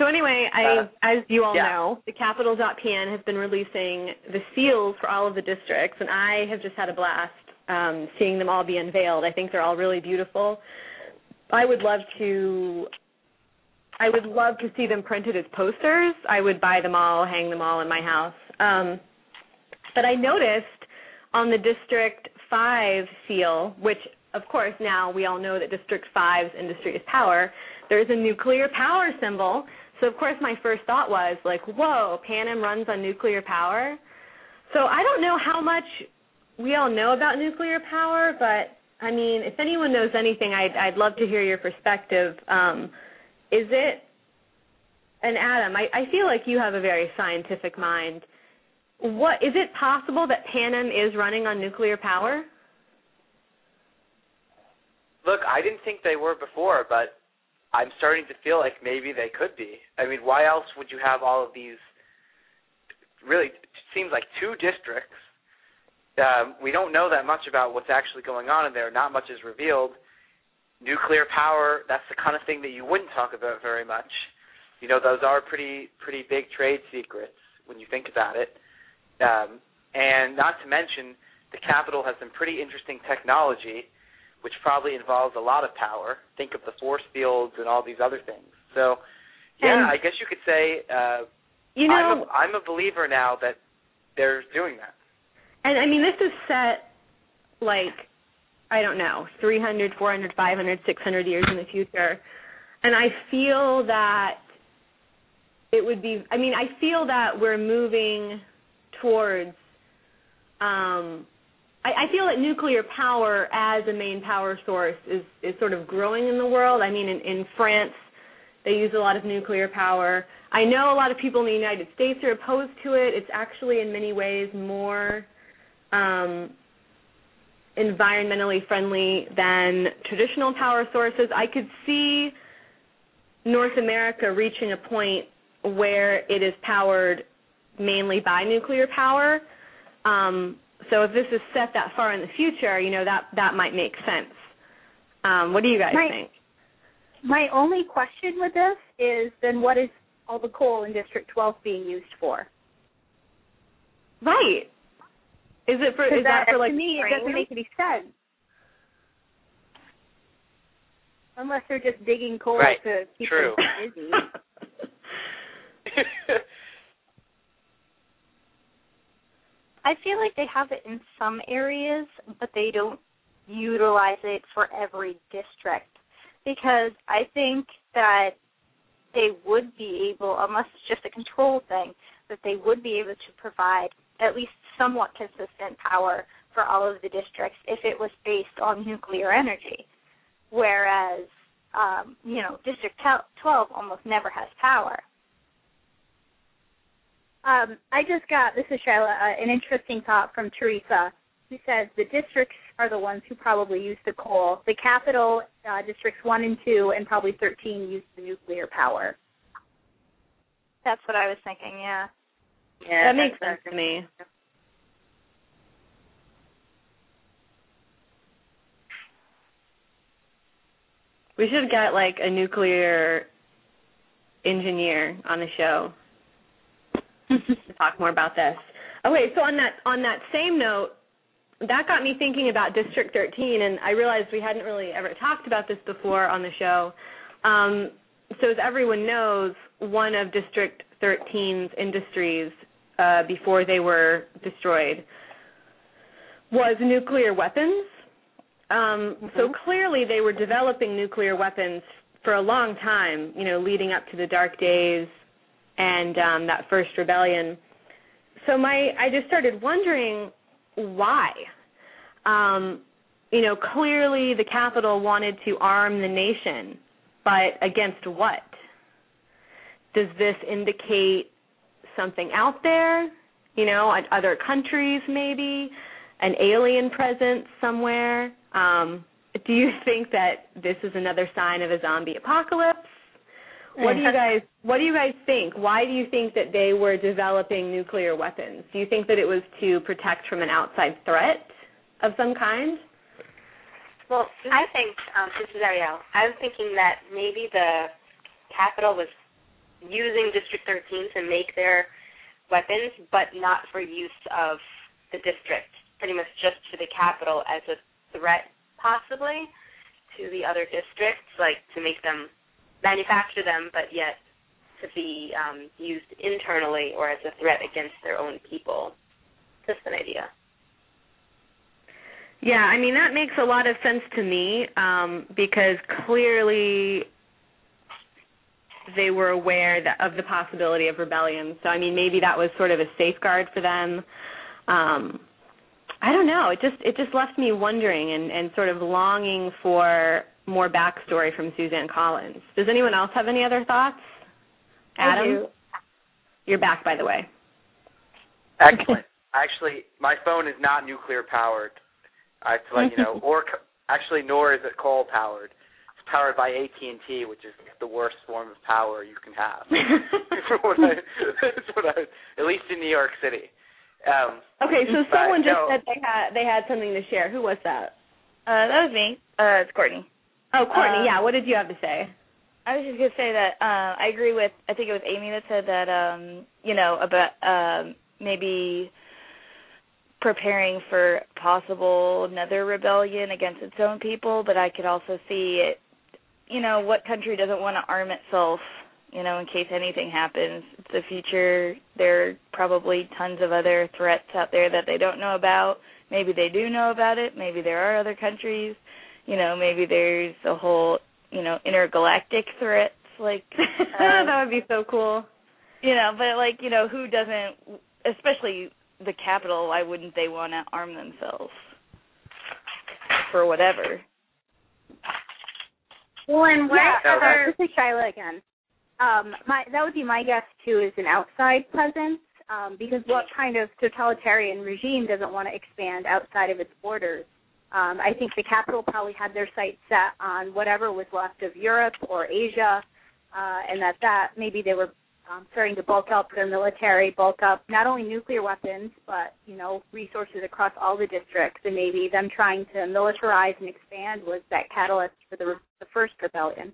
anyway, as you all know, the Capital.pn has been releasing the seals for all of the districts, and I have just had a blast seeing them all be unveiled. I think they're all really beautiful. I would love to see them printed as posters. I would buy them all, hang them all in my house. But I noticed on the District 5 seal, which, of course, now we all know that District 5's industry is power, there's a nuclear power symbol. So, of course, my first thought was, like, whoa, Panem runs on nuclear power? So I don't know how much we all know about nuclear power, but, I mean, if anyone knows anything, I'd love to hear your perspective. Is it, and Adam, I feel like you have a very scientific mind. Is it possible that Panem is running on nuclear power? Look, I didn't think they were before, but I'm starting to feel like maybe they could be. I mean, why else would you have all of these, really, it seems like 2 districts. We don't know that much about what's actually going on in there. Not much is revealed. Nuclear power, that's the kind of thing that you wouldn't talk about very much. You know, those are pretty big trade secrets when you think about it. And not to mention, the Capitol has some pretty interesting technology, which probably involves a lot of power. Think of the force fields and all these other things. So, yeah, I guess you could say I'm a believer now that they're doing that. And, I mean, this is set, like, I don't know, 300, 400, 500, 600 years in the future. And I feel that it would be, I mean, I feel that we're moving towards, I feel that nuclear power as a main power source is sort of growing in the world. I mean, in France, they use a lot of nuclear power. I know a lot of people in the United States are opposed to it. It's actually in many ways more environmentally friendly than traditional power sources. I could see North America reaching a point where it is powered mainly by nuclear power. So if this is set that far in the future, you know, that might make sense. What do you guys think? My only question with this is, then what is all the coal in District 12 being used for? Right. Is that for like, to me, it doesn't make any sense. Unless they're just digging coal to keep them busy. I feel like they have it in some areas, but they don't utilize it for every district, because I think that they would be able, unless it's just a control thing, that they would be able to provide at least somewhat consistent power for all of the districts if it was based on nuclear energy, whereas, District 12 almost never has power. I just got, this is Shylah, an interesting thought from Teresa, who says the districts are the ones who probably use the coal. The capital, districts 1 and 2, and probably 13 use the nuclear power. That's what I was thinking, yeah. Yeah, that makes sense to me. We should get, like, a nuclear engineer on the show to talk more about this. Okay, so on that same note, that got me thinking about District 13, and I realized we hadn't really ever talked about this before on the show. So as everyone knows, one of District 13's industries before they were destroyed was nuclear weapons. So clearly they were developing nuclear weapons for a long time, leading up to the dark days and that first rebellion. So I just started wondering why. Clearly the Capitol wanted to arm the nation, but against what? Does this indicate something out there? Other countries maybe? An alien presence somewhere? Do you think that this is another sign of a zombie apocalypse? What do you guys think? Why do you think that they were developing nuclear weapons? Do you think that it was to protect from an outside threat of some kind? Well, I think, this is Ariel, I'm thinking that maybe the Capitol was using District 13 to make their weapons, but not for use of the district, pretty much just to the capital as a threat, possibly, to the other districts, like to make them manufacture them, but yet to be used internally or as a threat against their own people. Just an idea. Yeah, I mean, that makes a lot of sense to me because clearly they were aware of the possibility of rebellion. So, I mean, maybe that was sort of a safeguard for them. I don't know. It just left me wondering and sort of longing for more backstory from Suzanne Collins. Does anyone else have any other thoughts? Adam? I do. You're back, by the way. Excellent. Actually, my phone is not nuclear powered. I have to let you know. Nor is it coal powered. It's powered by AT&T, which is the worst form of power you can have. At least in New York City. Okay, so someone just said they had something to share. Who was that? That was me. It's Courtney. Oh, Courtney, yeah. What did you have to say? I was just going to say that I agree with, I think it was Amie that said that, about maybe preparing for possible another rebellion against its own people, but I could also see it, what country doesn't want to arm itself, in case anything happens. It's the future. There are probably tons of other threats out there that they don't know about. Maybe they do know about it. Maybe there are other countries. Maybe there's a whole, intergalactic threats. Like that would be so cool. But who doesn't, especially the capital, why wouldn't they want to arm themselves for whatever? Well, and this is Shylah again. That would be my guess, too, is an outside presence, because what kind of totalitarian regime doesn't want to expand outside of its borders? I think the capital probably had their sights set on whatever was left of Europe or Asia, and that maybe they were starting to bulk up their military, bulk up not only nuclear weapons, but, resources across all the districts, and maybe them trying to militarize and expand was that catalyst for the first rebellion.